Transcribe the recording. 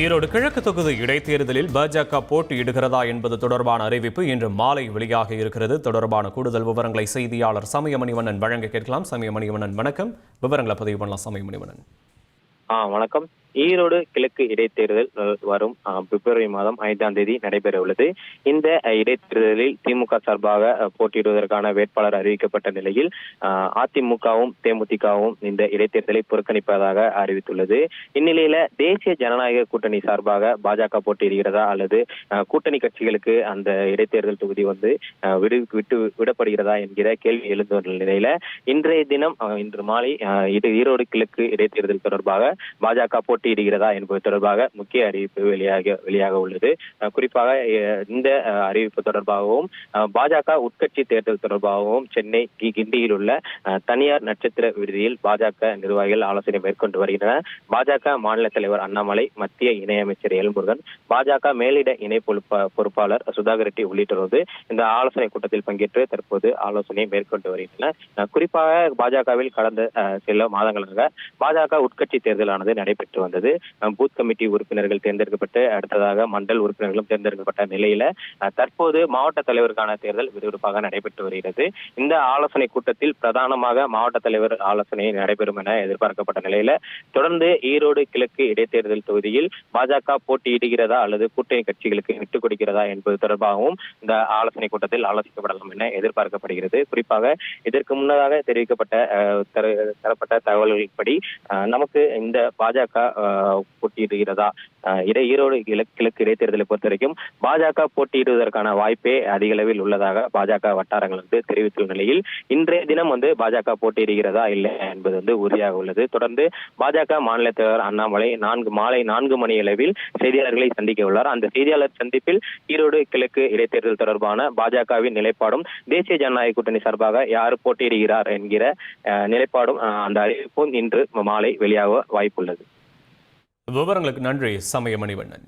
ஈரோடு கிழக்கு தொகுதி இடைத்தேர்தலில் பாஜக போட்டியிடுகிறதா என்பது தொடர்பான அறிவிப்பு இன்று மாலை வெளியாக இருக்கிறது. தொடர்பான கூடுதல் விவரங்களை செய்தியாளர் சமயமணிவண்ணன் வழங்க கேட்கலாம். சமயமணிவண்ணன் வணக்கம். விவரங்களை பதிவு பண்ணலாம் சமயமணிவண்ணன். வணக்கம். ஈரோடு கிழக்கு இடைத்தேர்தல் வரும் பிப்ரவரி மாதம் 5ஆம் தேதி நடைபெற உள்ளது. இந்த இடைத்தேர்தலில் திமுக சார்பாக போட்டியிடுவதற்கான வேட்பாளர் அறிவிக்கப்பட்ட நிலையில் அதிமுகவும் தேமுதிகவும் இந்த இடைத்தேர்தலை புறக்கணிப்பதாக அறிவித்துள்ளது. இந்நிலையில தேசிய ஜனநாயக கூட்டணி சார்பாக பாஜக போட்டியிடுகிறதா அல்லது கூட்டணி கட்சிகளுக்கு அந்த இடைத்தேர்தல் தொகுதி விடப்படுகிறதா என்கிற கேள்வி எழுந்துள்ள நிலையில இன்றைய தினம் இன்று மாலை ஈரோடு கிழக்கு இடைத்தேர்தல் தொடர்பாக பாஜக போட்டியிடுகிறதா என்பது தொடர்பாக முக்கிய அறிவிப்பு வெளியாக உள்ளது. குறிப்பாக இந்த அறிவிப்பு தொடர்பாகவும் பாஜக உட்கட்சி தேர்தல் தொடர்பாகவும் சென்னை கிண்டியில் உள்ள தனியார் நட்சத்திர விடுதியில் பாஜக நிர்வாகிகள் ஆலோசனை மேற்கொண்டு வருகின்றனர். பாஜக மாநில தலைவர் அண்ணாமலை, மத்திய இணையமைச்சர் எல்முருகன், பாஜக மேலிட இணை பொறுப்பாளர் சுதாகர் ரெட்டி உள்ளிட்டோர் இந்த ஆலோசனை கூட்டத்தில் பங்கேற்று தற்போது ஆலோசனை மேற்கொண்டு வருகின்றனர். குறிப்பாக பாஜகவில் கடந்த சில மாதங்களாக பாஜக உட்கட்சி தேர்தலானது நடைபெற்று வந்தது. பூத் கமிட்டி உறுப்பினர்கள் தேர்ந்தெடுக்கப்பட்டு அடுத்ததாக மண்டல் உறுப்பினர்களும் தேர்ந்தெடுக்கப்பட்ட நிலையில தற்போது மாவட்ட தலைவருக்கான தேர்தல் விறுவிறுப்பாக நடைபெற்று வருகிறது. இந்த ஆலோசனை கூட்டத்தில் பிரதானமாக மாவட்ட தலைவர் ஆலோசனை நடைபெறும் என எதிர்பார்க்கப்பட்ட நிலையில தொடர்ந்து ஈரோடு கிழக்கு இடைத்தேர்தல் தொகுதியில் பாஜக போட்டியிடுகிறதா அல்லது கூட்டணி கட்சிகளுக்கு விட்டுக் கொடுக்கிறதா என்பது தொடர்பாகவும் இந்த ஆலோசனை கூட்டத்தில் ஆலோசிக்கப்படலாம் என எதிர்பார்க்கப்படுகிறது. குறிப்பாக இதற்கு முன்னதாக தரப்பட்ட தகவல்களின்படி நமக்கு இந்த பாஜக போட்டியிடுகிறதா ஈரோடு கிழக்கு இடைத்தேர்தலை பொறுத்த வரைக்கும் பாஜக போட்டியிடுவதற்கான வாய்ப்பே அதிக அளவில் உள்ளதாக பாஜக வட்டாரங்கள் தெரிவித்துள்ள நிலையில் இன்றைய தினம் பாஜக போட்டியிடுகிறதா இல்லை என்பது உறுதியாக உள்ளது. தொடர்ந்து பாஜக மாநில தலைவர் அண்ணாமலை மாலை 4 மணி அளவில் செய்தியாளர்களை சந்திக்க உள்ளார். அந்த செய்தியாளர் சந்திப்பில் ஈரோடு கிழக்கு இடைத்தேர்தல் தொடர்பான பாஜகவின் நிலைப்பாடும் தேசிய ஜனநாயக கூட்டணி சார்பாக யார் போட்டியிடுகிறார் என்கிற நிலைப்பாடும் அந்த அறிவிப்பும் இன்று மாலை வெளியாக வாய்ப்புள்ளது. விவரங்களுக்கு நன்றி சமயமணிவண்ணன்.